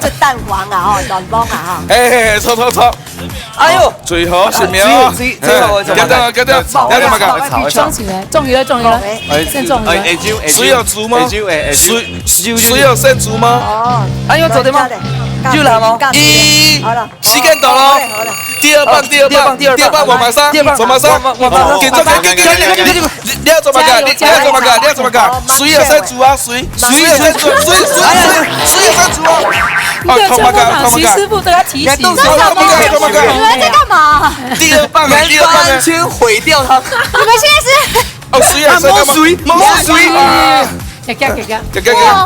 E: 這蛋黃啊，哦，蛋黃啊，
B: 哎，錯，
D: 哎呦，
B: 最後是咩？
D: 最後
B: 跟掉，你怎麼搞？
H: 裝起來，終於了，先終於了。
B: 水有煮嗎？水有先煮嗎？
E: 哦，
D: 哎呦，做得嗎？就來嗎？
E: 好了，
B: 時間到了。第二棒，我買三，給你要怎麼幹？水也在煮啊，水也在煮啊。
H: 沒有做過好，徐師傅都要提醒。
C: 你們在幹嘛？
B: 第二棒，
D: 完全毀掉它。
C: 你們現在是
B: 哦，水也在幹嘛？冇水啊！
C: 火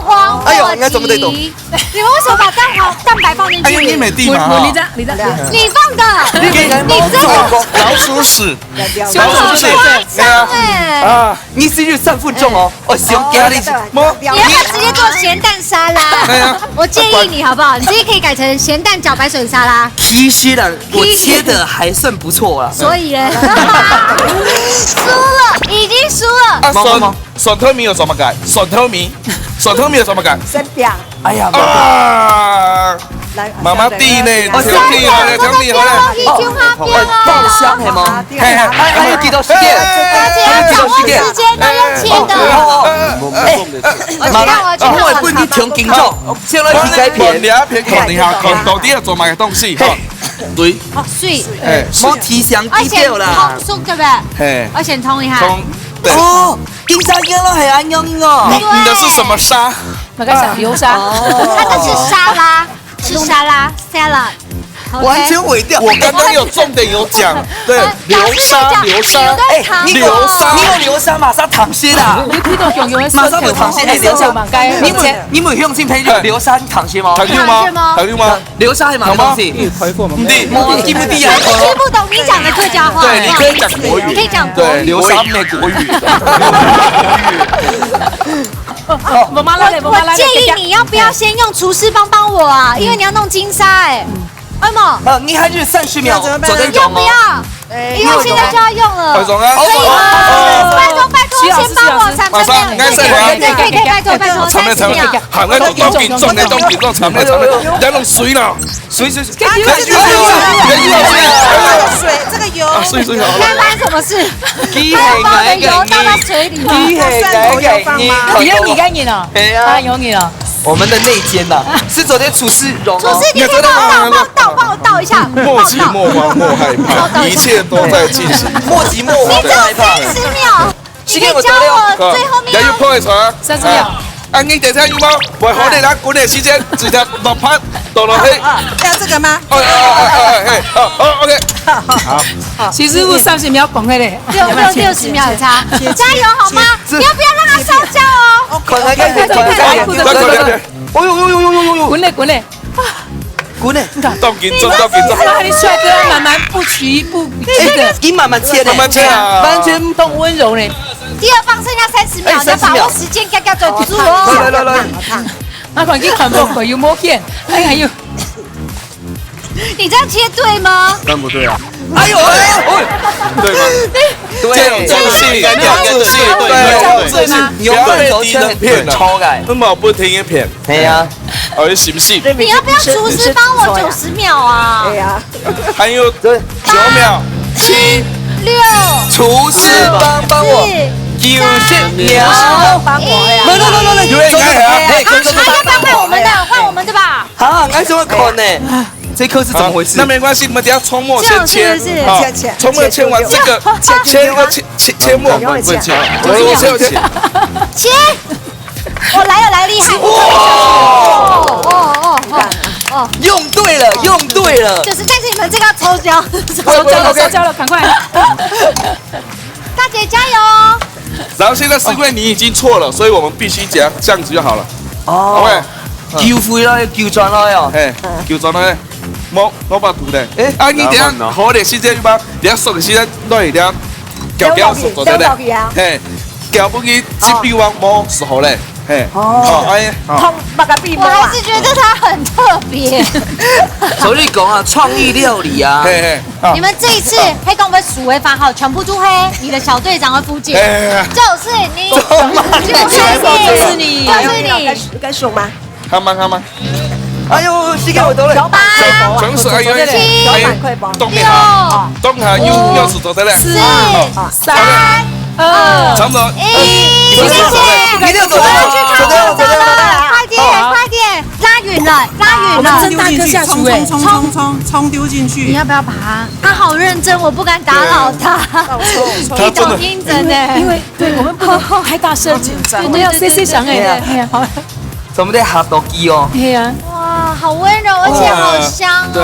C: 黃火急，你們為什麼把蛋白放進去？
B: 哎呦，你沒地嘛？
H: 你放的，
C: 你這個
B: 老鼠屎，
C: 哎，
D: 你是日上負重哦，我想給你。
C: 你要不要直接做鹹蛋沙拉？我建議你好不好？你直接可以改成鹹蛋茭白筍沙拉。
D: 其實呢，我切的還算不錯啦。
C: 所以呢，輸了，已經輸了。
B: 筍頭米有怎麼改？筍頭米有怎麼改？
E: 先表，
D: 哎呀，
B: 啊！媽媽地呢？調理好了。
D: 爆香係嗎？還有幾多時間？
C: 而且要掌握時間，都用切的。
D: 媽媽，我會幫你調緊做，先來皮改片。
B: 你好，到底要做乜東西？對，
C: 水，
D: 冇提香
C: 而且
D: 低調啦。
C: 通熟對不對？而且通一下。
D: 哦，金沙姜咯係安用哦。
B: 你的是什麼沙？
H: 那個小流沙。
C: 它的是沙拉，是沙拉 salad。
D: 完全毁掉。
B: 我刚刚有重点有讲，对，流沙，
C: 流沙，
D: 你
B: 流沙，
D: 你有流沙马上躺歇啦，
H: 你睇到用用
D: 马上有躺歇的流沙。你们用心陪流沙躺歇吗？
B: 躺溜吗？躺溜吗？
D: 流沙係乜東西？
F: 回复我们。
D: 我記不記啊？
C: 听不懂你讲的客家话。
B: 对，你可以讲国语，
C: 可以讲国
B: 对，
C: 语。
B: 流沙没国语。
C: 我建议你要不要先用厨师帮我啊？因为你要弄金沙哎。为什么？
D: 你还是30秒左右
C: 要不要？因为现在就要用了。
B: 快走啊！
C: 可以吗？拜托，先帮我30秒。
B: 马上，可以，
C: 拜托，30秒。
B: 行咧，都長咧，有弄水啦，水，
E: 水，这个油，
B: 水，
C: 该发生什麼事？
D: 機器
C: 把油倒到水裡面。
D: 機器
H: 你干你了，有你了。
D: 我们的内奸呐，是昨天厨师容。
C: 厨師，你可以幫我倒一下。
B: 莫急莫慌莫害怕，一切都在進行。
D: 莫急莫慌，
C: 你只有30秒，你可以教我最後面。
B: 要破嘅床
H: 30秒。
B: 按你等下有冇？為好你拿管理時間，直接落拍倒落去。
E: 要这个吗？OK。
H: 好，徐师傅30秒拱开嘞
C: ，60秒有差，加油好嗎？你要不要讓它燒焦哦？
D: 快！滾嘞！
B: 當緊張。
H: 你帥哥慢慢不急不急的，
D: 你慢慢切
B: 啊，
H: 完全都温柔嘞。
C: 第二棒剩下30秒，你要把握時間，夾走住哦。
D: 來，
H: 那款去看不有冇片？哎呦，
C: 你這樣切對嗎？
B: 當然不對啊。
D: 哎呦，
B: 對嗎？對，這個是
D: 你用對手切很超嘅，
B: 根本不聽一片。
D: 係啊，
B: 我信不信？
C: 你要不要廚師幫我90秒啊？
E: 对呀，
B: 還有9秒、7、
C: 6、
D: 廚師幫我90秒，
E: 帮我呀！
D: 來，
B: 有人來啊！
C: 換我們的吧。
D: 啊，愛怎麼看呢？這顆是怎麼回事？
B: 那沒關係，我們等下沖末先切，沖末切完這個，切末，我
C: 切！我來了，厲害！
D: 用對了，
C: 就是，但是你們這個要抽焦，
H: 燒焦了，趕快！
C: 大姐加油！
B: 然後現在是因為你已經錯了，所以我們必須這樣子就好了。
D: 哦，叫灰啦，叫轉啦呀，
B: 叫轉啦，冇把圖的。你等下好點時間吧，等下熟嘅時間攞嚟點，攪熟咗咧。攪不起，這比往冇時候咧。
E: 通把個壁
C: 我還是覺得它很特別。
D: 所以講啊，創意料理啊，
C: 你們這一次黑公會數位番號全部都黑，你的小隊長會福建，就是你，就是你，
E: 該數嗎？
B: 啱啱。
D: 哎呦，時間我到了，
B: 全是哎呦東下又是做得咧
C: 4、3、2、
B: 差不多
C: 1，謝謝，
D: 一定要走的，
C: 快點，拉遠了，
H: 真大顆下廚哎，
E: 衝丟進去。
C: 你要不要把他好認真，我不敢打擾他，你懂聽真的，
H: 因為對我們不能太大聲，我們要細細想哎，哎呀，好，
D: 咱們在下刀機哦，
H: 哎呀。
C: 哇，好溫柔，而且好香哦！
B: 對，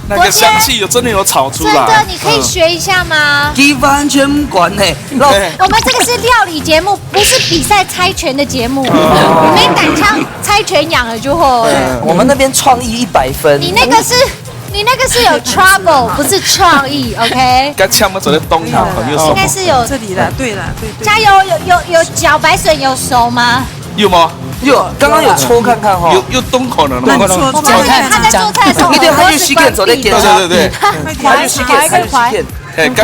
B: 那個香氣真的有炒出來。
C: 真的，你可以學一下嗎？
D: 機完全唔管呢。
C: 我們這個是料理節目，不是比賽猜拳的節目。你沒膽槍猜拳養了就好。
D: 我們那邊創意100分。
C: 你那個是有 trouble， 不是創意 ，OK？
B: 該槍我走在東下朋友手。
C: 應該是有。
E: 這裡了，對了，對。
C: 加油，有茭白筍有熟嗎？
B: 有嗎？
D: 有，剛剛有搓看看哈。
B: 有東可能嗎？
C: 他在做菜的時候，
D: 你得還有洗臉走在點上。
B: 對。
D: 還有洗臉。
B: 剛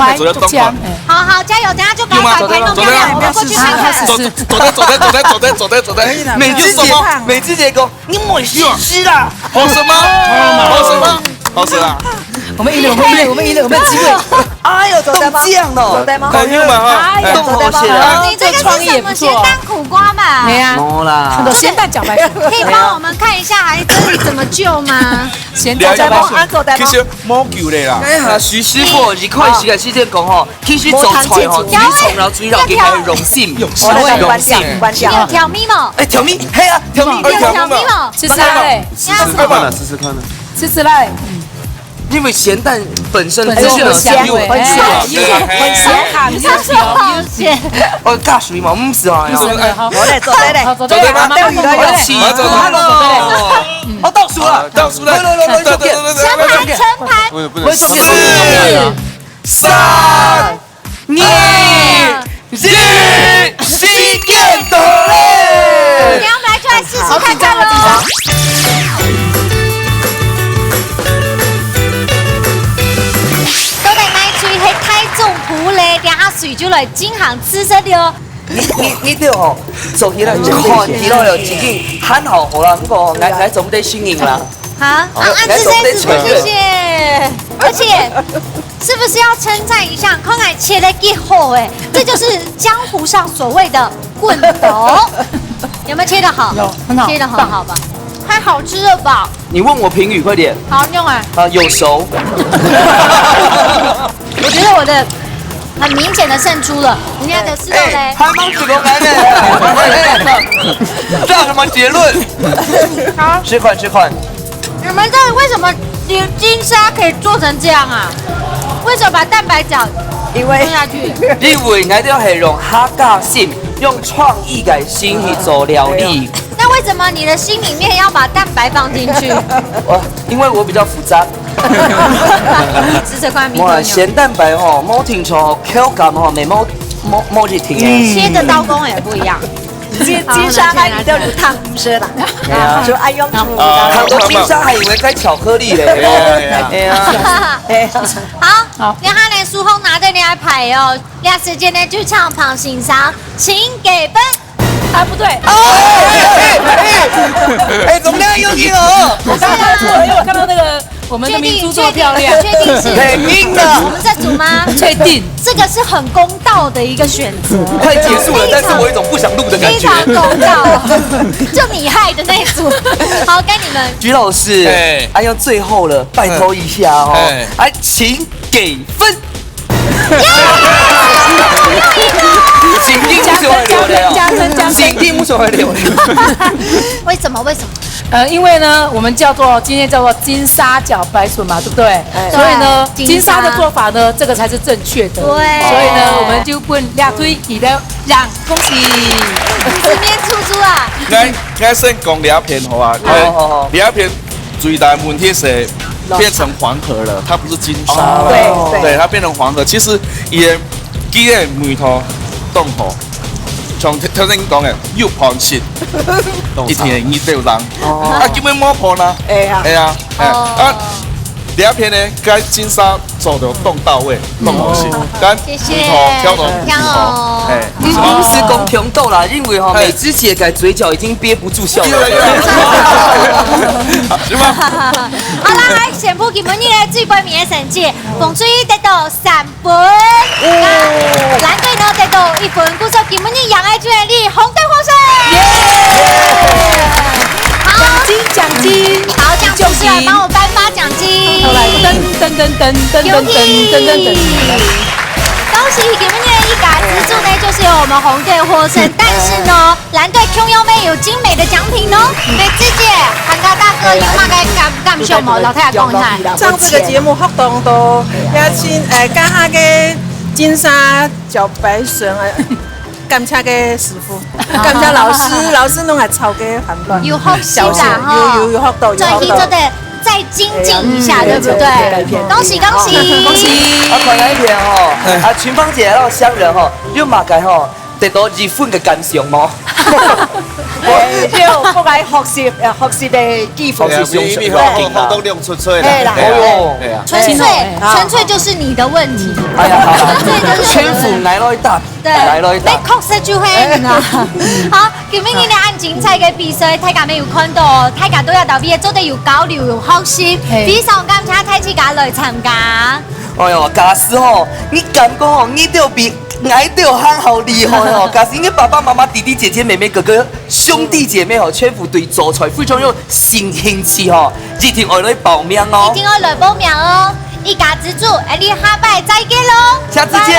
B: 才走在東可。
C: 好，加油！等下就趕快弄漂亮，我們過去看看。
B: 走的。
D: 美智姐講，你莫試啦。
B: 好什麼？好吃啊！
H: 我們贏了，我們贏了，我們機會。
E: 哎呦，走的嗎？
D: 走
E: 的嗎？
B: 很有嘛哈！
D: 動好些啦。
C: 你這個是什麼鹹蛋苦瓜嘛？
H: 沒啊，
D: 冇啦。
H: 鹹蛋茭白筍。
C: 可以幫我們看一下，還這裡怎麼救嗎？
H: 鹹蛋茭白筍。
B: 其實冇救的啦。
D: 哎呀，徐師傅，你看時間時間講吼，其實做菜吼，自己從了水落去係榮幸，
E: 關掉。
C: 有調味嗎？
D: 哎，調味，係啊，調味。
C: 有調味嗎？
H: 試試來，
B: 試試看呢。
H: 試試來。
D: 因为咸蛋本身
H: 本身
D: 就是
H: 有香味，
E: 很咸
H: 很咸，很
C: 他说好咸，
D: 哦，加水嘛，唔是啊，
E: 我来做对嘞，
H: 好，走对了，妈妈
E: 钓鱼的有
D: 起
B: 我倒数了，倒数了，
C: 成盘成盘，
G: 不能
B: 4、3、2、1，时间到嘞！
C: 然后我们来就来试试看看喽。都在买水係太重普咧，等下水就來進行吃食了。
D: 你對哦，做起來就看起來了，自己很好好啦，不過我總得適應啦。
C: 好，这些是谢谢，而且是不是要称赞一下？看来切的几好哎，这就是江湖上所谓的棍斗，有没有切得好？
H: 有很好
C: 切得很好吧？太好吃了吧？
D: 你問我評語快點
C: 好用哎，
D: 有熟。
C: 我覺得我的很明顯的勝出了，人家的是肉嘞。
D: 還蠻主動來的。這有什麼結論？
C: 好，
D: 吃款吃款。
C: 你們這為什麼金沙可以做成這樣啊？為什麼把蛋白角
E: 因為
C: 放下去？
D: 因為我哋係用客家心，用創意嘅心去做料理。
C: 那為什麼你的心裡面要把蛋白放進去？
D: 因為我比較複雜。
C: 吃這塊米
D: 哇，
C: 粉
D: 鹹蛋白吼，冇聽錯，口感吼，未冇去聽嘅。
C: 切的刀工也不一樣。
E: 金沙愛你都有湯唔食啦，就愛用醋
D: 看到金沙還以為該巧克力嘞。哎呀，
C: 好，然後呢，蘇紅拿着你來牌哦，那時間呢就唱旁欣賞，請給分。啊，不對，
D: 哎，總量有你哦。
H: 我剛剛做了，因為我看到那個我們的明珠做得漂亮，
C: 確定是
D: 贏
C: 我
D: 了，
C: 們在組嗎？
H: 確定。
C: 這個是很公道的一個選擇，
D: 快結束了，但是我有一種不想錄的感覺。
C: 非常公道，就你害的那一組。好，該你們。
D: 徐老師，哎呀，最後了，拜託一下哦，哎，請給分。請定不是會流的哦，請定不是會流的。
C: 為什麼？為什麼？
H: 因為呢，我們今天叫做金沙茭白筍嘛，對不對？所以呢，金沙的做法呢，這個才是正確的。對。所以呢，我們就不倆推你的讓，恭喜。
C: 四面出租啊！
B: 我先講兩片好啊，兩片最大問題是變成黃河了，它不是金沙了，對，它變成黃河。其實也幾個梅頭凍河。從頭先講嘅要盤切，一天二條人，基本冇盤啦，係啊，第二片呢，該金沙做到凍到位，凍好先，跟梅頭挑到梅頭，
D: 你是講平豆啦，因為美芝姐嘅嘴角已經憋不住笑了。
B: 是嗎？
C: 好啦，來宣布今日嘅最關鍵嘅成績，馮水得到3分，藍隊呢得到1分，故說今日楊愛娟你紅隊獲勝。
H: 獎金，
C: 好，這樣主持人幫我頒發獎金。
H: 好來，噔噔噔噔噔噔噔噔噔。
C: 恭喜今日一嘎之助呢，就是由我們紅隊獲勝，但是呢，藍隊 Q 優妹有精美的獎品哦。美芝姐，韓家大哥有乜嘅感受冇？老太太講一下。
I: 上這個節目活動都邀請家下嘅金沙茭白筍啊，感謝嘅師傅，感謝老師，老師攏係抄嘅很亂。
C: 有學習啦，哈，
I: 有學到，
C: 轉移做的再精進一下，對不對？恭喜恭喜恭喜！
D: 看那一片吼，群芳姐那個鄉人吼，你馬該吼得到2分嘅感想冇？
E: 要不該學習的技術，
G: 學到亮出出來啦。
C: 純粹就是你的問題。
D: 哎呀，
C: 純粹就是
D: 圈粉來了一大，來了一大。
C: 你確實就係啦。好，今日呢按精彩嘅比賽，大家沒有看到，大家都有特別做得有交流有學習，非常感謝大家來參加。
D: 哎呦，假使吼，你敢講吼，你都比愛都很好厲害哦！假使你爸爸媽媽、弟弟姐姐、妹妹哥哥、兄弟姐妹吼，全部對做菜非常有興趣吼，一定要來報名哦！
C: 一定要來報名哦！一家之主，你下拜再見嘍！
D: 下次見。